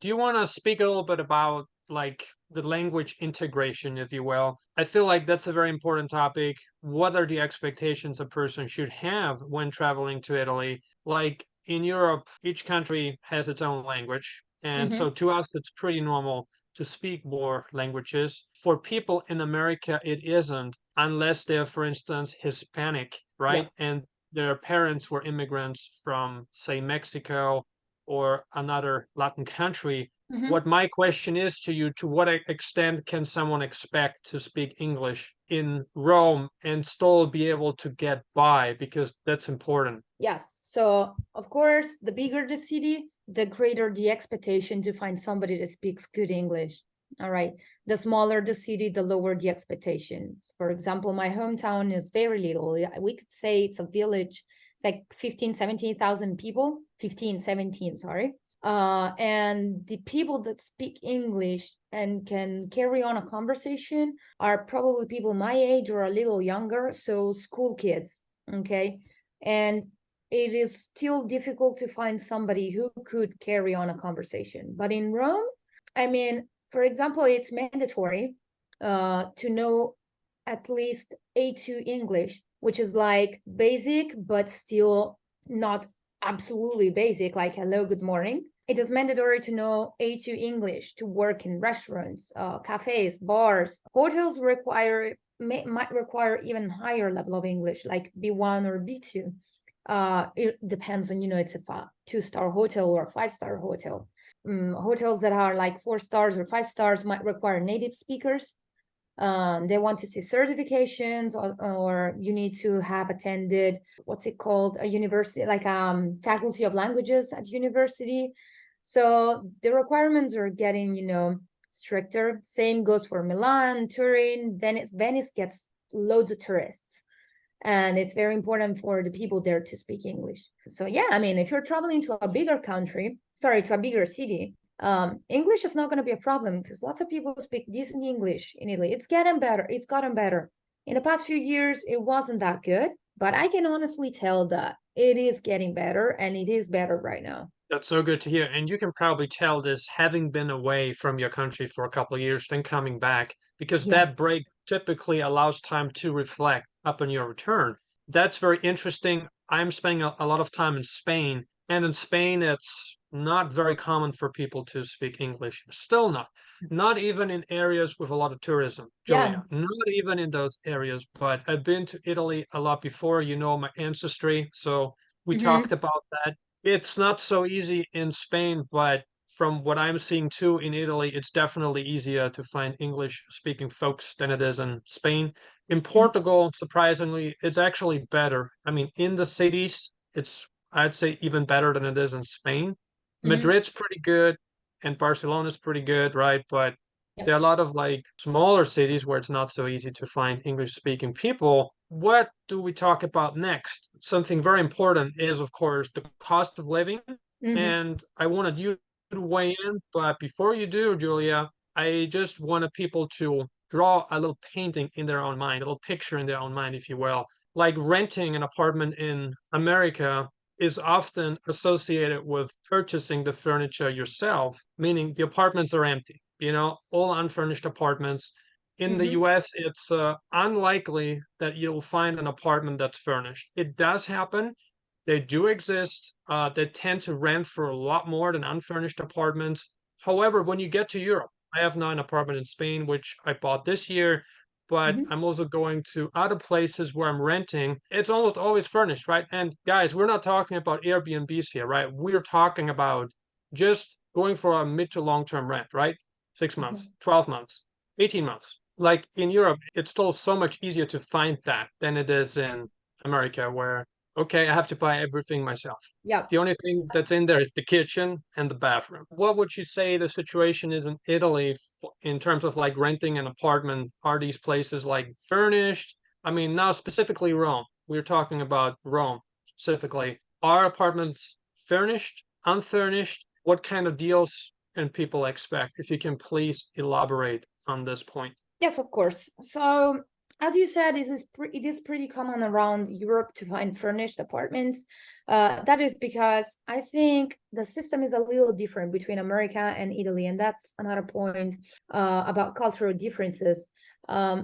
do you want to speak a little bit about like the language integration, if you will? I feel like that's a very important topic. What are the expectations a person should have when traveling to Italy? Like in Europe, each country has its own language. And so Mm-hmm. to us, it's pretty normal to speak more languages. For people in America, it isn't, unless they're, for instance, Hispanic, Yeah. right? And their parents were immigrants from, say, Mexico or another Latin country. Mm-hmm. What my question is to you, to what extent can someone expect to speak English in Rome and still be able to get by? Because that's important. Yes. So, of course, the bigger the city, the greater the expectation to find somebody that speaks good English. All right. The smaller the city, the lower the expectations. For example, my hometown is very little. We could say it's a village. It's like 15, 17,000 people. 15, 17, sorry. And the people that speak English and can carry on a conversation are probably people my age or a little younger. So, school kids. Okay. And it is still difficult to find somebody who could carry on a conversation. But in Rome, I mean, for example, it's mandatory to know at least A2 English, which is like basic, but still not absolutely basic, like hello, good morning. It is mandatory to know A2 English to work in restaurants, cafes, bars. Hotels might require even higher level of English, like B1 or B2. It depends on, it's a 2-star hotel or a 5-star hotel. Hotels that are like 4 stars or 5 stars might require native speakers. They want to see certifications, or you need to have attended, what's it called, a university, like faculty of languages at university. So the requirements are getting, stricter. Same goes for Milan, Turin, Venice. Venice gets loads of tourists, and it's very important for the people there to speak English. So yeah, I mean, if you're traveling to a bigger country, sorry, to a bigger city, English is not going to be a problem because lots of people speak decent English in Italy. It's getting better. It's gotten better. In the past few years, it wasn't that good, but I can honestly tell that it is getting better, and it is better right now. That's so good to hear. And you can probably tell this having been away from your country for a couple of years, then coming back, because Yeah. that break typically allows time to reflect upon your return. That's very interesting. I'm spending a lot of time in Spain, and in Spain, it's not very common for people to speak English. Still not. Not even in areas with a lot of tourism, Yeah. Julia. Not even in those areas. But I've been to Italy a lot before. You know my ancestry. So we talked Mm-hmm. about that. It's not so easy in Spain, but from what I'm seeing too in Italy, it's definitely easier to find English speaking folks than it is in Spain. In Portugal, surprisingly, it's actually better. I mean, in the cities, I'd say, even better than it is in Spain. Mm-hmm. Madrid's pretty good and Barcelona's pretty good, right? But Yep. there are a lot of like smaller cities where it's not so easy to find English speaking people. What do we talk about next? Something very important is, of course, the cost of living. Mm-hmm. And I wanted you to weigh in. But before you do, Julia, I just wanted people to draw a little painting in their own mind, a little picture in their own mind, if you will. Like renting an apartment in America is often associated with purchasing the furniture yourself, meaning the apartments are empty, all unfurnished apartments. In the Mm-hmm. US, it's unlikely that you'll find an apartment that's furnished. It does happen. They do exist. They tend to rent for a lot more than unfurnished apartments. However, when you get to Europe, I have now an apartment in Spain, which I bought this year, but Mm-hmm. I'm also going to other places where I'm renting. It's almost always furnished, right? And guys, we're not talking about Airbnbs here, right? We're talking about just going for a mid to long term rent, right? 6 months, Mm-hmm. 12 months, 18 months. Like in Europe, it's still so much easier to find that than it is in America, where, okay, I have to buy everything myself. Yeah. The only thing that's in there is the kitchen and the bathroom. What would you say the situation is in Italy in terms of like renting an apartment? Are these places like furnished? I mean, now specifically Rome. We're talking about Rome specifically. Are apartments furnished, unfurnished? What kind of deals can people expect? If you can please elaborate on this point. Yes, of course. So as you said, it is pretty common around Europe to find furnished apartments. That is because I think the system is a little different between America and Italy, and that's another point about cultural differences.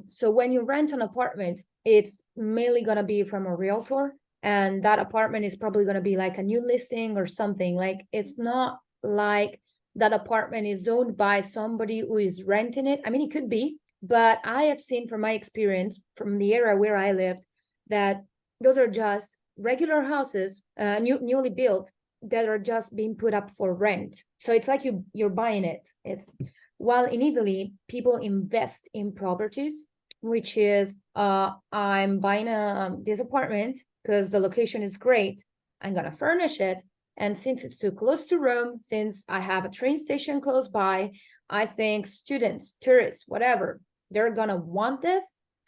So when you rent an apartment, it's mainly going to be from a realtor, and that apartment is probably going to be like a new listing or something. Like, it's not like that apartment is owned by somebody who is renting it. I mean, it could be, but I have seen from my experience from the area where I lived that those are just regular houses, newly built, that are just being put up for rent. So it's like you're buying it. It's while in Italy, people invest in properties, which is I'm buying this apartment because the location is great. I'm gonna furnish it. And since it's too close to Rome, since I have a train station close by, I think students, tourists, whatever, they're gonna want this.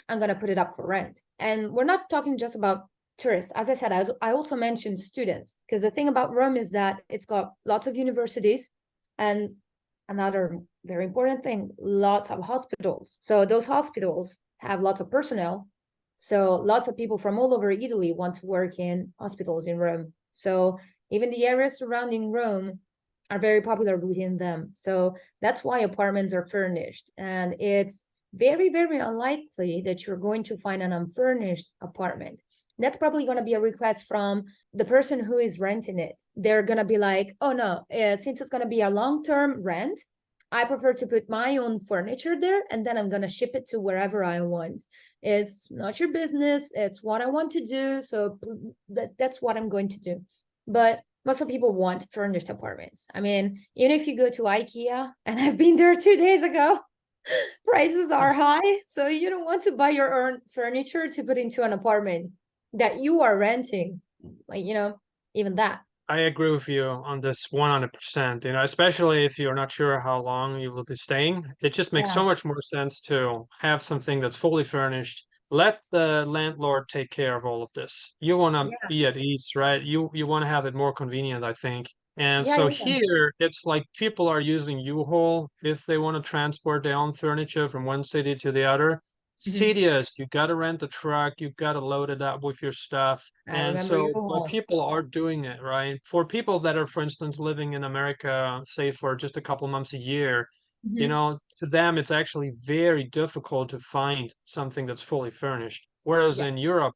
I'm gonna put it up for rent. And we're not talking just about tourists. As I said, I also mentioned students, because the thing about Rome is that it's got lots of universities, and another very important thing, lots of hospitals. So those hospitals have lots of personnel. So lots of people from all over Italy want to work in hospitals in Rome. So even the areas surrounding Rome are very popular within them. So that's why apartments are furnished. And it's very, very unlikely that you're going to find an unfurnished apartment. That's probably going to be a request from the person who is renting it. They're going to be like, oh no, since it's going to be a long-term rent, I prefer to put my own furniture there, and then I'm going to ship it to wherever I want. It's not your business. It's what I want to do. So that's what I'm going to do. But most of people want furnished apartments. I mean, even if you go to IKEA, and I've been there 2 days ago, prices are high. So you don't want to buy your own furniture to put into an apartment that you are renting. Like, even that. I agree with you on this 100%. Especially if you're not sure how long you will be staying, it just makes Yeah. so much more sense to have something that's fully furnished. Let the landlord take care of all of this. You want to Yeah. be at ease, right? You want to have it more convenient, I think. And Yeah. so Yeah. here, it's like people are using U-Haul if they want to transport their own furniture from one city to the other. It's Mhm. tedious. You got to rent a truck. You got to load it up with your stuff. I And remember you so, well, all. people are doing it, right? For people that are, for instance, living in America, say for just a couple months a year, Mhm. to them, it's actually very difficult to find something that's fully furnished. Whereas Yeah. in Europe,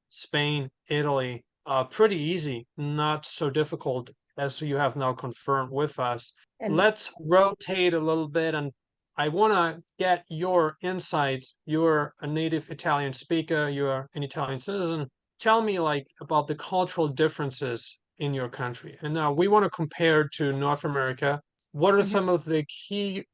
Spain, Italy, pretty easy, not so difficult as you have now confirmed with us. And Let's rotate a little bit, and I want to get your insights. You're a native Italian speaker, you're an Italian citizen. Tell me like about the cultural differences in your country. And now we want to compare to North America. What are mhm. some of the key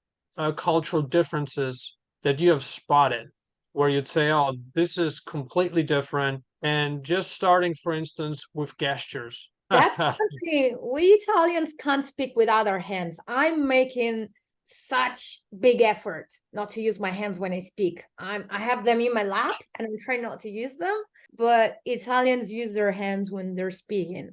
cultural differences that you have spotted where you'd say, oh, this is completely different? And just starting, for instance, with gestures. That's something we Italians can't speak without our hands. I'm making such big effort not to use my hands when I speak. I have them in my lap and I'm trying not to use them, but Italians use their hands when they're speaking.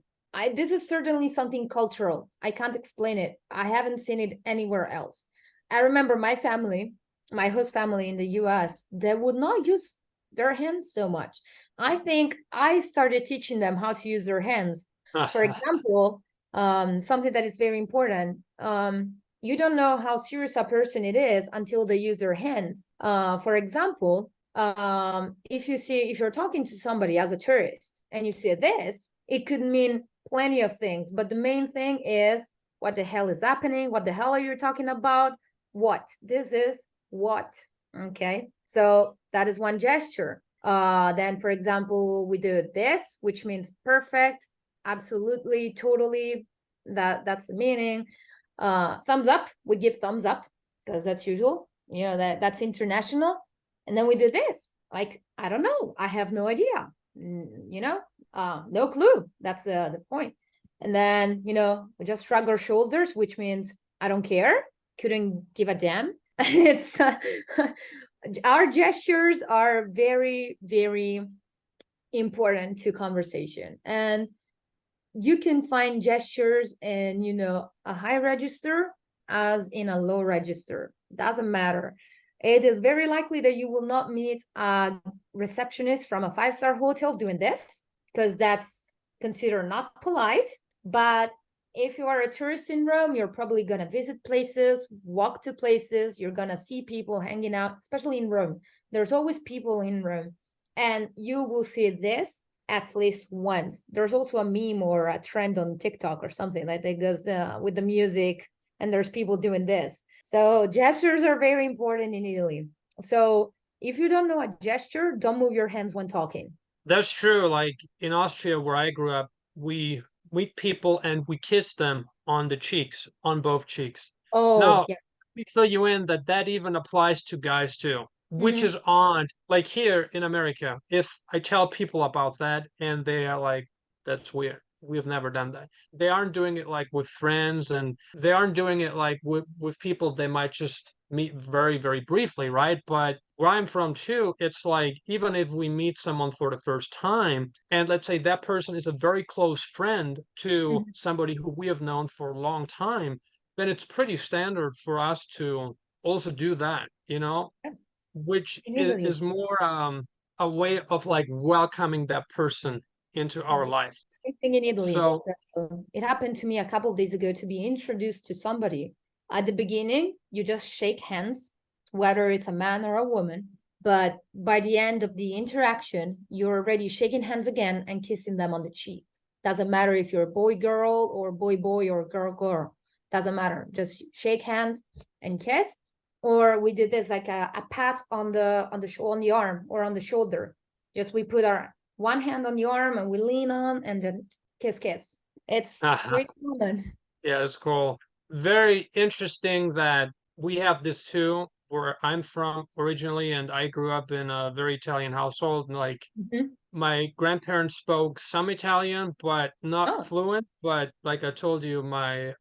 This is certainly something cultural. I can't explain it. I haven't seen it anywhere else. I remember my family, my host family in the US, they would not use their hands so much. I think I started teaching them how to use their hands. For example, something that is very important. You don't know how serious a person it is until they use their hands. For example, if you're talking to somebody as a tourist and you see this, it could mean plenty of things. But the main thing is, what the hell is happening? What the hell are you talking about? What? This is what? Okay. So that is one gesture. Then, for example, we do this, which means perfect, absolutely, totally. That's the meaning. Thumbs up, we give thumbs up because that's usual. That's international. And then we do this. Like, I don't know. I have no idea. No clue. That's the point. And then, we just shrug our shoulders, which means I don't care. Couldn't give a damn. It's our gestures are very, very important to conversation. And you can find gestures in, a high register as in a low register. Doesn't matter. It is very likely that you will not meet a receptionist from a five-star hotel doing this, because that's considered not polite. But if you are a tourist in Rome, you're probably going to visit places, walk to places, you're going to see people hanging out, especially in Rome. There's always people in Rome, and you will see this at least once. There's also a meme or a trend on TikTok or something like that goes with the music, and there's people doing this. So gestures are very important in Italy. So if you don't know a gesture, don't move your hands when talking. That's true. Like in Austria, where I grew up, we meet people and we kiss them on the cheeks, on both cheeks. Oh, Now, yeah. let me fill you in that that even applies to guys too, which Mm-hmm. is odd. Like here in America, if I tell people about that and they are like, that's weird. We've never done that. They aren't doing it like with friends and they aren't doing it like with people they might just meet very, very briefly, right? But where I'm from too, it's like even if we meet someone for the first time, and let's say that person is a very close friend to Mm-hmm. somebody who we have known for a long time, then it's pretty standard for us to also do that, Yeah. which In is Italy. more a way of like welcoming that person into our life. Same thing in Italy. So, It happened to me a couple of days ago to be introduced to somebody. At the beginning, you just shake hands, whether it's a man or a woman. But by the end of the interaction, you're already shaking hands again and kissing them on the cheek. Doesn't matter if you're boy girl or boy boy or girl girl. Doesn't matter. Just shake hands and kiss. Or we did this like a pat on the arm or on the shoulder. Just we put our one hand on the arm and we lean on and then kiss kiss. It's pretty common. yeah, it's cool. Very interesting that we have this too, where I'm from originally, and I grew up in a very Italian household. And like Mhm. my grandparents spoke some Italian, but not Oh, fluent. But like I told you, my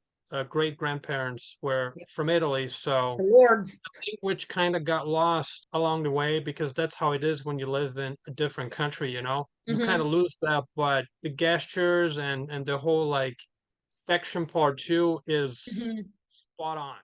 great grandparents were yeah. from Italy, The so Lords. language kind of got lost along the way because that's how it is when you live in a different country, You kind Hmm. of lose that, but the gestures and the whole like affection part too is Hmm. spot on.